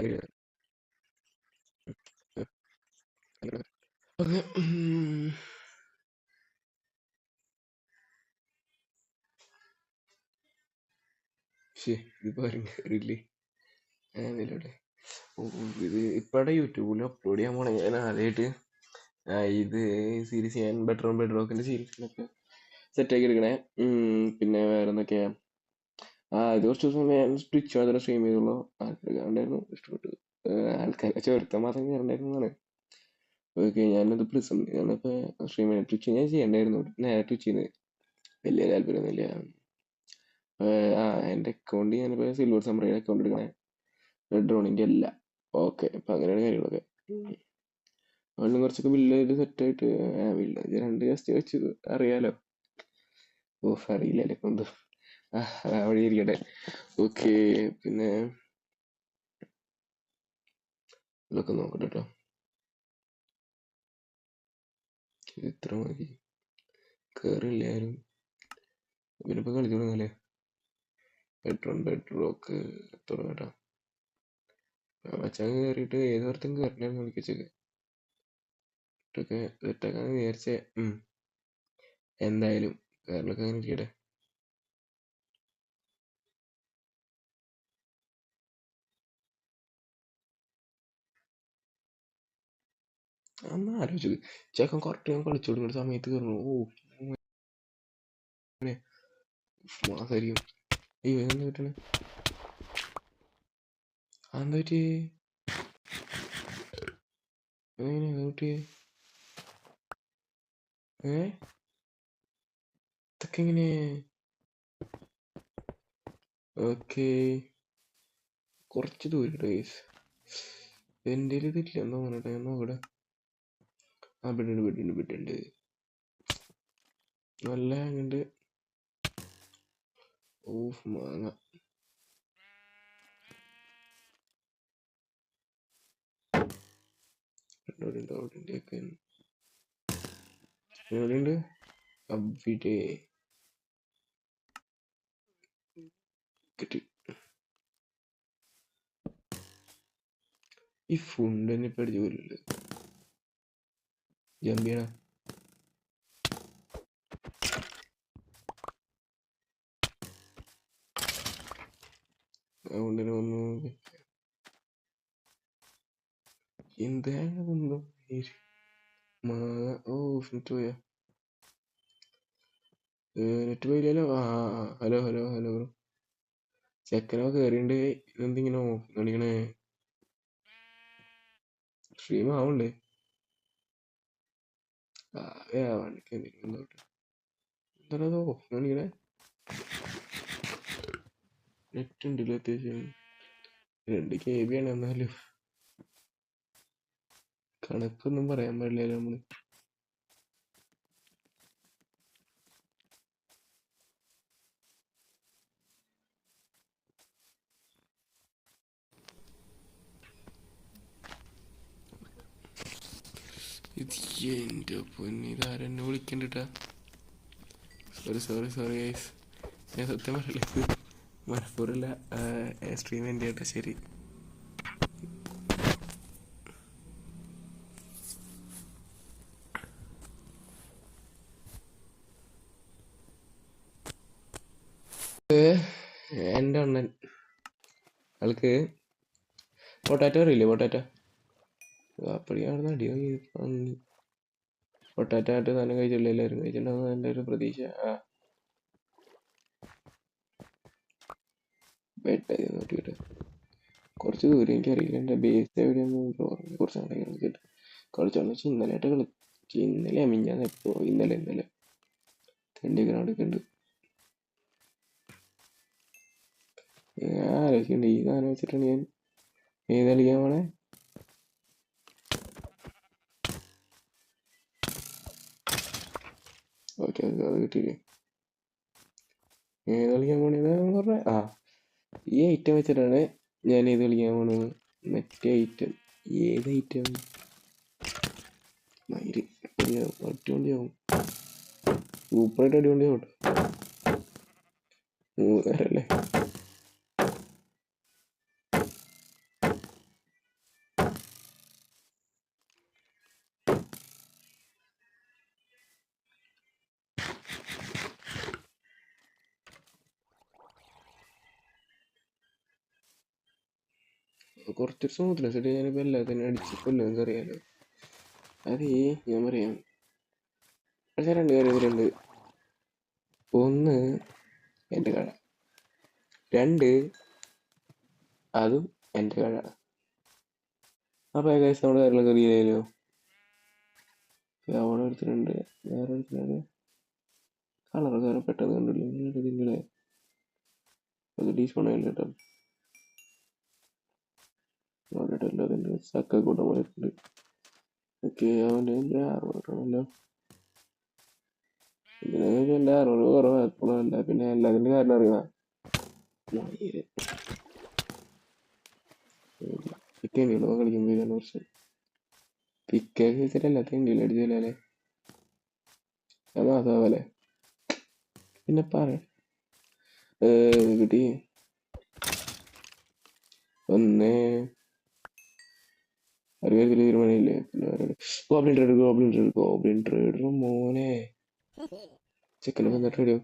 Okay. ഇതിപ്പോ കയറില്ലേ ഇതിലോട്ടെ. ഇത് ഇപ്പടെ യൂട്യൂബിൽ അപ്ലോഡ് ചെയ്യാൻ പോണേ. ഞാൻ ആദ്യമായിട്ട് ഇത് സീരീസ് ഞാൻ ബെഡ്റോക്കിന്റെ സീരീസിനൊക്കെ സെറ്റാക്കി എടുക്കണേ. പിന്നെ വേറെ എന്തൊക്കെയാ, ഇത് കുറച്ച് ദിവസം ഞാൻ ട്വിച്ച് മാത്രമേ സ്ട്രീം ചെയ്തുള്ളൂ. ആൾക്കാർ കണ്ടായിരുന്നു, ഇഷ്ടപ്പെട്ടു. ആൾക്കാരെ ചെറുത്ത മാത്രം കയറണ്ടായിരുന്നതാണ്. ഓക്കെ, ഞാനത് പ്രിസം ഞാനിപ്പോൾ സ്ട്രീം ചെയ്യാൻ ട്വിച്ച് ഞാൻ ചെയ്യണ്ടായിരുന്നു. നേരെ ട്വിച്ചിന് വലിയ താല്പര്യമൊന്നുമില്ല. എൻ്റെ അക്കൗണ്ട് ഞാനിപ്പോൾ സിൽവർ സമ്രൈഡ് അക്കൗണ്ട് എടുക്കണേ, റെഡ് ഡ്രോണിൻ്റെ അല്ല. ഓക്കെ, അപ്പം അങ്ങനെയാണ് കാര്യങ്ങളൊക്കെ. അതുകൊണ്ട് കുറച്ചൊക്കെ ബില്ല് സെറ്റായിട്ട് ബില്ല് 2 ജസ്റ്റ് വെച്ച് അറിയാലോ. അറിയില്ലല്ലേ കൊണ്ട് അവിടെ ഇരിക്കട്ടെ. ഓക്കെ, പിന്നെ ഇതൊക്കെ നോക്കട്ടെ കേട്ടോ. ഇത്ര മതി, കയറില്ല ആരും. പിന്നെ ഇപ്പൊ കളിച്ചു തുടങ്ങാല്ലേ. ബെഡ്റോക്ക് തുടങ്ങട്ടോ. മച്ചാൻ കയറിയിട്ട് ഏതോർത്തും കയറണ്ടായിരുന്നു കളിക്കച്ചൊക്കെ ഇട്ടൊക്കെ സെറ്റാക്കാന്ന് വിചാരിച്ചേ. എന്തായാലും കയറലൊക്കെ അങ്ങനെ ഇരിക്കട്ടെ. അന്ന് ആലോചിച്ചത് ചേക്കൻ കറക്റ്റ് ഞാൻ കളിച്ചു കൊടുക്കുന്ന സമയത്ത് കയറുന്നു. മാസായിരിക്കും. അയ്യോ, എന്താ പറ്റണേ? എന്താ പറ്റിയേ? എങ്ങനെയാ പറ്റിയേ? ഇതൊക്കെ എങ്ങനെ? ഓക്കെ, കുറച്ച് ദൂരം ഗൈസ്. എൻ്റെ ഇതില്ല എന്താ പറഞ്ഞിട്ട് ഞാൻ നോക്കട്ടെ. ബെഡുണ്ട് നല്ല അങ്ങോട്ട്. മാങ്ങ എവിടെയുണ്ട്? അവിടെ കിട്ടി. ഈ ഫുഡ് തന്നെ ഇപ്പൊ അടിച്ചു പോലുണ്ട്. ജമ്പ് ചെയ്യണ അതുകൊണ്ട് ഒന്ന് എന്തായാലും നെറ്റ് പോയാ? നെറ്റ് പോയില്ലല്ലോ. Hello bro. ചെക്കനോ കേറിണ്ട്. എന്തിങ്ങനെ കളിക്കണേ? സ്ട്രീം ആവണ്ടേ? എന്താണോ കളിക്കണേ? നെറ്റ് ഉണ്ടല്ലോ അത്യാവശ്യം. 2 KB ആണ്. എന്നാലും കണക്കൊന്നും പറയാൻ പാടില്ലല്ലോ നമ്മള്. എന്റെ പൊന്നിതാരെന്നെ വിളിക്കണ്ടിട്ടാ. Sorry guys. ഞാൻ സത്യം പറയില്ല, മനഃപൂർവ്വമല്ല. സ്ട്രീം എൻ്റെ കേട്ടോ. ശരി. എൻ്റെ അണ്ണൻ ആൾക്ക് പൊട്ടാറ്റോ അറിയില്ലേ? പൊട്ടാറ്റോ അപ്പടിയാണെന്ന് അടിയോ. പൊട്ടാറ്റോ ആയിട്ട് തന്നെ കഴിച്ചില്ല. എല്ലാവരും കഴിച്ചിട്ടുണ്ടാവുന്ന എൻ്റെ ഒരു പ്രതീക്ഷ. നോക്കിയിട്ട് കുറച്ച് ദൂരം എനിക്കറിയില്ല. എൻ്റെ ബേസ് എവിടെയൊന്നും കുറച്ച് നാളെ കളിച്ചിട്ട് കളിച്ചോളൂ. പക്ഷെ ഇന്നലെയായിട്ട് കളിച്ച്. ഇന്നലെ മിഞ്ഞാന്ന് എപ്പോ ഇന്നലെ തെണ്ടി ഗ്രൗണ്ടൊക്കെ ഉണ്ട്. ഞാൻ ആലോചിക്കണ്ട ഈ സാധനം വെച്ചിട്ടാണ് ഞാൻ ഏത് കളിക്കാൻ പോണേ. ഓക്കെ, അത് കിട്ടിയില്ലേ? ഏത് കളിക്കാൻ പോണേന്ന് പറഞ്ഞ ഈ ഐറ്റം വെച്ചിട്ടാണ് ഞാൻ ഏത് കളിക്കാൻ പോണത്. മറ്റേ ഐറ്റം. ഏത് ഐറ്റം? മയില് അടിപൊളിയാവും. സൂപ്പറായിട്ട് അടിപൊളിയാവും കേട്ടോ. 3 നേരല്ലേ? കുറച്ചൊരു സ്മൂത്ത്നെസ് ആയിട്ട് ഞാനിപ്പോൾ എല്ലാത്തിനും അടിച്ച് കൊല്ലുമെന്ന് അറിയാലോ. അത് ഞാൻ പറയാം, പക്ഷേ രണ്ട് കാര്യം ഇതിലുണ്ട്. ഒന്ന്, എൻ്റെ കഴ. രണ്ട്, അതും എൻ്റെ കഴ. അപ്പോൾ ഏകദേശം നമ്മുടെ കാര്യങ്ങളൊക്കെ അറിയാലോ. അവിടെ ഒരുത്തരുണ്ട്, വേറെ ഒരുത്തരുണ്ട്. കളറൊക്കെ പെട്ടെന്ന് കണ്ടില്ല നിങ്ങളെ. അത് ഡീസോണായില്ല കേട്ടോ. അവിടെ എല്ലാവരും ചക്ക കൂട്ടം പോയിട്ടുണ്ട്. ഓക്കെ, അവൻ്റെ എൻ്റെ ആണല്ലോ. ഇതിനൊക്കെ എൻ്റെ അറിവ് കുറവാണ് എപ്പോഴും. അല്ല പിന്നെ എല്ലാത്തിൻ്റെ കാരണം അറിയാം. പിക്ക് ഉണ്ടോ കളിക്കുമ്പോൾ ഇതാണ് പ്രശ്നം. പിക്കൊക്കെ വെച്ചിട്ട് എല്ലാത്തിനും ഇന്ത്യയിൽ അടിച്ചില്ലേ അത് മാസാവല്ലേ. പിന്നെ പറയാം കിട്ടി. ഒന്ന് ഒരു കാര്യത്തിൽ തീരുമാനമില്ലേ. പിന്നെ ഗോബ്ലിൻ ട്രേഡർ മോനെ ചെക്കനെ വന്നിട്ട് റെഡിയോ.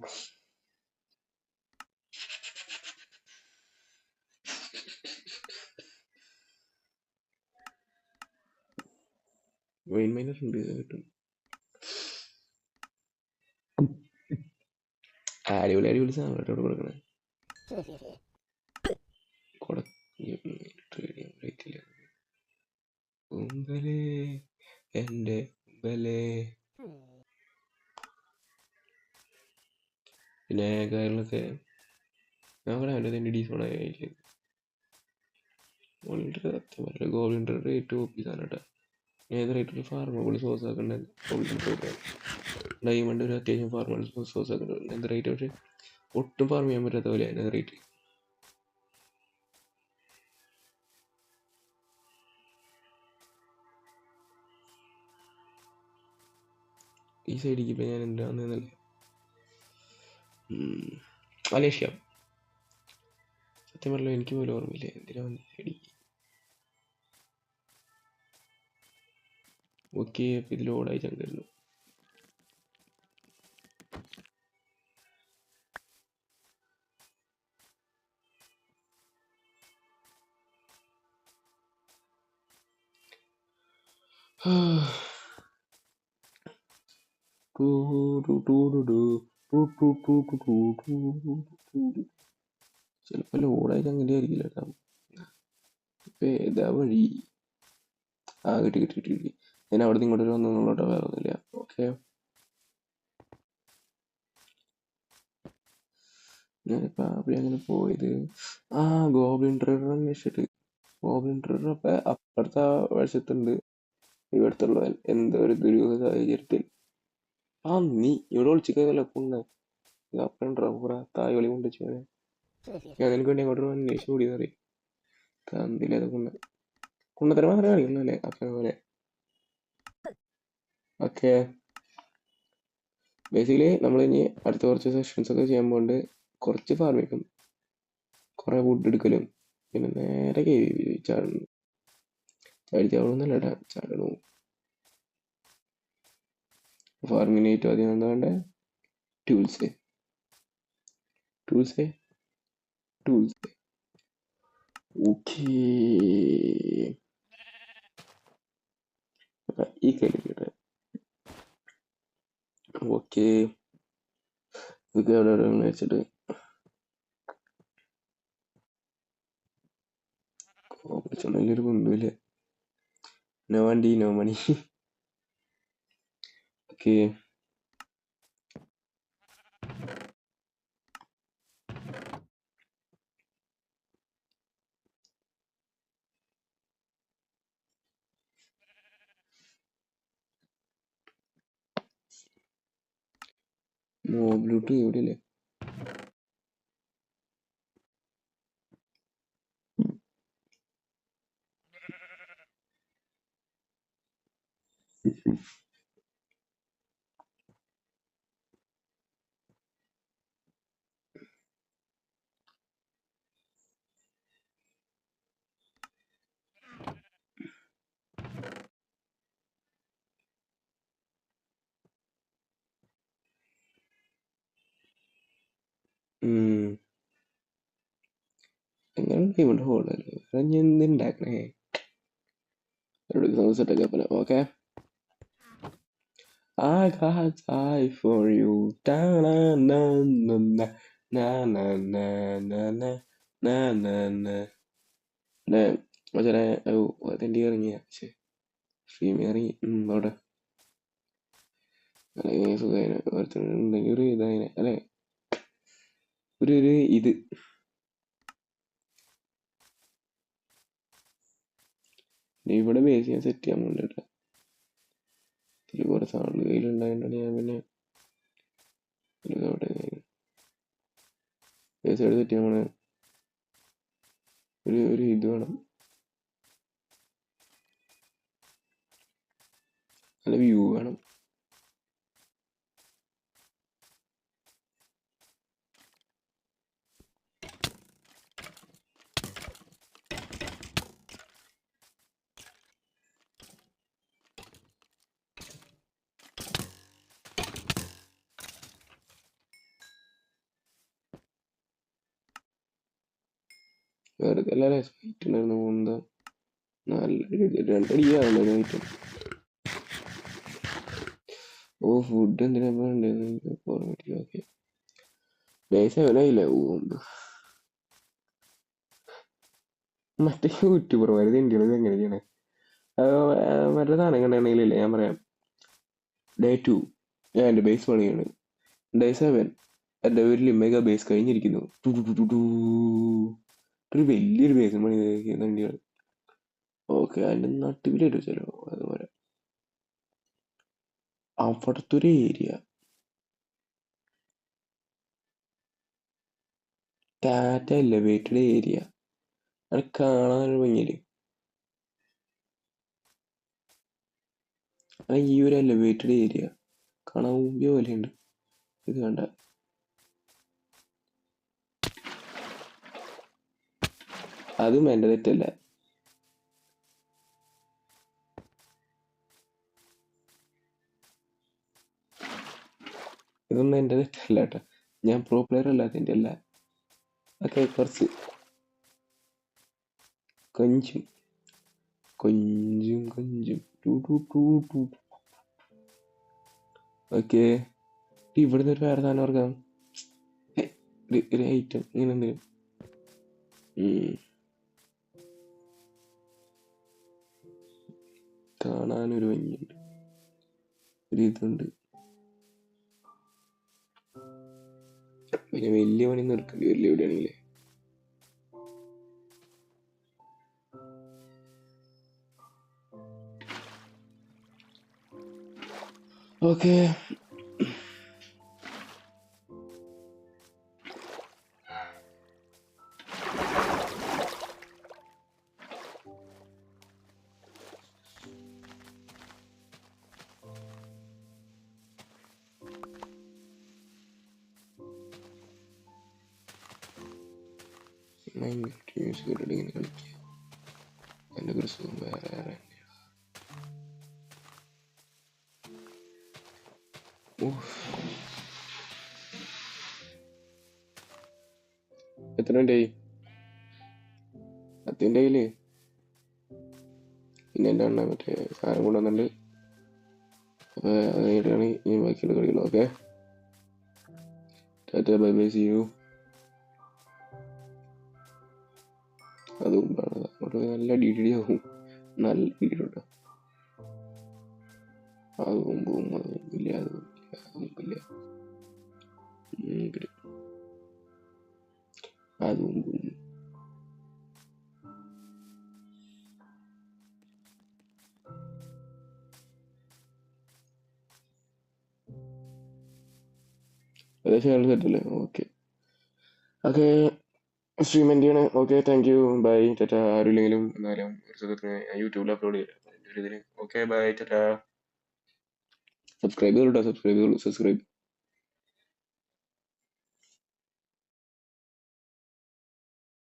വെയിൻ മൈനർ ഉണ്ട് കിട്ടും. അടിപൊളി അടിപൊളി സാധനം കേട്ടോ കൊടുക്കണേ. ഉമ്പലേ എൻ്റെ ഉമ്പലേ. പിന്നെ കാര്യങ്ങളൊക്കെ നോക്കണേ. അവൻ്റെ തന്നെ ഡീസോണായില്ലേ. ഗോൾഡൻ ട്രേഡർ ഏറ്റവും ഒപ്പിസാണ് കേട്ടോ. ഏത് റേറ്റൊരു ഫാർമബിൾ സോസ് ആക്കണ്ടത് ഗോൾഡൻ ട്രേഡർ. ഡയമണ്ട് ഒരു അത്യാവശ്യം ഫാർമബിൾ സോസ് ആക്കുന്നുണ്ട്. എന്ത് റേറ്റ് പക്ഷേ ഒട്ടും ഫാർം ചെയ്യാൻ പറ്റാത്ത പോലെ അതിൻ്റെ റേറ്റ്. ഈ സൈഡിലേക്ക് ഇപ്പം ഞാൻ എന്താണെന്നല്ലേ മലേഷ്യ. സത്യം പറഞ്ഞാൽ എനിക്ക് പോലും ഓർമ്മയില്ല എന്തിനാ വന്ന സൈഡിലേക്ക്. ഓക്കെ, അപ്പം ഇതിൽ ഓടായി ചങ്ങായിരുന്നു. ചിലപ്പോൾ ലോഡായി ചങ്ങനെ ആയിരിക്കില്ല കേട്ടോ. ഇപ്പം ഏതാ വഴി? ആ കിട്ടി കിട്ടി കിട്ടി കിട്ടി. ഞാൻ അവിടെ നിന്ന് ഇങ്ങോട്ട് വന്നോട്ടോ, വേറെ ഒന്നുമില്ല. ഓക്കെ, ഞാനിപ്പോൾ അവിടെ അങ്ങനെ പോയത് ഗോബ്ലിൻ ട്രേഡർ അന്വേഷിച്ചിട്ട്. ഗോബ്ലിൻ ട്രേഡർ അപ്പം അപ്പുറത്തെ വശത്തുണ്ട്. ഇവിടുത്തുള്ളവൻ എന്തോ ഒരു ദുരൂഹ സാഹചര്യത്തിൽ നീ ഇവിടെ വിളിച്ചില്ല കൊണ്ടേ അപ്പൻ ഡ്രൈവറ തായ് വിളി കൊണ്ട് വെച്ചാൽ ഞാൻ നിനക്ക് വേണ്ടി അങ്ങോട്ട് അന്വേഷിച്ച് കൂടി അറിയാം. തന്നില്ല കുണ്ണത്തരം മാത്രമേ കാണിക്കുള്ളൂ അല്ലേ അപ്പനെ പോലെ. ഓക്കെ, ബേസിക്കലി നമ്മൾ ഇനി അടുത്ത കുറച്ച് സെഷൻസ് ഒക്കെ ചെയ്യാൻ പോകണ്ട്. കുറച്ച് ഫാർമിക്കും കുറെ വുഡ് എടുക്കലും പിന്നെ നേരെ ചാടണം. ചാടിച്ചാവണമെന്നല്ല കേട്ടാ, ചാടണു. ഫാർമിന് ഏറ്റവും ആദ്യം എന്താ വേണ്ടേ? Tools tools tools. ഓക്കേ, ഈ കയ്യിലിട്ടെ. ഓക്കെ, ഇതൊക്കെ എവിടെ വെച്ചിട്ട് വലിയൊരു കുന്നുമില്ല. നോ വണ്ടി നോ മണി. ഓക്കെ, മോബിലൂട്ട് എവിടെയല്ലേ? എങ്ങനെ ഇവിടെ ഹോളല്ലേ ഞാൻ എന്തുണ്ടാക്കണേ സെറ്റൊക്കെ അപ്പന okay I got time for you. Da na na na na na na na na na na na na. പിന്നെ മച്ചാനെ അതിൻ്റെ ഇറങ്ങിയ സ്ട്രീം ഇറങ്ങി അവിടെ അല്ലെങ്കിൽ സുഖമായിന് ഒരുത്തനുണ്ടെങ്കിൽ ഒരു ഇതായിനെ അല്ലെ ഒരു ഇത് ഇവിടെ ബേസ് ഞാൻ സെറ്റ് ചെയ്യാൻ വേണ്ടിട്ട് ഇതിൽ കുറെ സാധനങ്ങൾ കയ്യിലുണ്ടായതുകൊണ്ടാണ് ഞാൻ പിന്നെ അവിടെ ബേസ് സെറ്റ് ചെയ്യാൻ വേണ ഒരു ഇത് വേണം നല്ല വ്യൂ വേണം വെറുതെ അല്ലേ ഫൈറ്റ് ഉണ്ടായിരുന്നു പോകുന്നത് നല്ല രണ്ടടിയാണല്ലോ ഫൈറ്റ് ഓ ഫുഡ് എന്തിനാ വേണ്ടത് ഓക്കെ ബേസ് എവനായില്ല മറ്റേ യൂട്യൂബർമാർ ഇന്ത്യയിൽ എങ്ങനെയാണ് മറ്റേ സാധനം കണ്ടെങ്കിലേ ഞാൻ പറയാം ഡേ 2 ഞാൻ എൻ്റെ ബേസ് പണിയാണ് ഡേ 7 എൻ്റെ ഒരു മെഗാ ബേസ് കഴിഞ്ഞിരിക്കുന്നു ഒരു വലിയൊരു ബേസ് പണി ഇന്ത്യകൾ ഓക്കെ അതിൻ്റെ നട്ടുവിലായിട്ട് വെച്ചാലോ അതുപോലെ അവിടുത്തെ ഒരു ഏരിയ ടാറ്റ എലവേറ്റഡ് ഏരിയ അത് കാണാനൊരു ഭംഗിയില് ഈ ഒരു എലവേറ്റഡ് ഏരിയ കാണാൻ ഊമ്പിയ പോലെയുണ്ട് ഇത് കണ്ട അതും എൻ്റെ തെറ്റല്ല ഇതൊന്നും എൻ്റെ തെറ്റല്ല കേട്ടോ ഞാൻ പ്രോ പ്ലെയർ അല്ലാത്തതിൻ്റെ അല്ല ഒക്കെ കുറച്ച് കൊഞ്ചും ഓക്കെ ഇവിടുന്ന് ഒരു വേറെ സാധനം ഓർക്കാം ഒരു ഐറ്റം ഇങ്ങനെ എന്തെങ്കിലും കാണാനൊരു ഭംഗിയുണ്ട് ഒരു ഇതുണ്ട് പിന്നെ വലിയ പണി നിർക്കേണ്ടി വരില്ല എവിടെയാണെങ്കിലേ ഓക്കെ ഇങ്ങനെ കളിക്കുക എൻ്റെ ഒരു സുഖം വേറെ എത്ര ഉണ്ടായി 10 കയ്യില് പിന്നെ എൻ്റെ അണ്ണ മറ്റേ സാധനം കൊണ്ടുവന്നിട്ടുണ്ട് അപ്പൊ അത് കഴിഞ്ഞിട്ടാണ് ഇനി ബാക്കിയുള്ള കളികൾ okay tata bye bye see you അതും അങ്ങോട്ട് നല്ല ഡി ആവും നല്ല ഡീഡി കേട്ടോ അതും പോവും അതും ഇല്ല അതും ഇല്ല അതും പോവും ഏകദേശം സെറ്റല്ലേ ഓക്കെ ഓക്കെ സ്ട്രീം എൻ്റെ ആണ് okay thank you bye tata ആരുമില്ലെങ്കിലും എന്നാലും ഒരു സുഖത്തിന് യൂട്യൂബിൽ അപ്ലോഡ് ചെയ്യാം ഓക്കെ ബൈ ടാറ്റ സബ്സ്ക്രൈബ് ചെയ്തോളൂ സബ്സ്ക്രൈബ്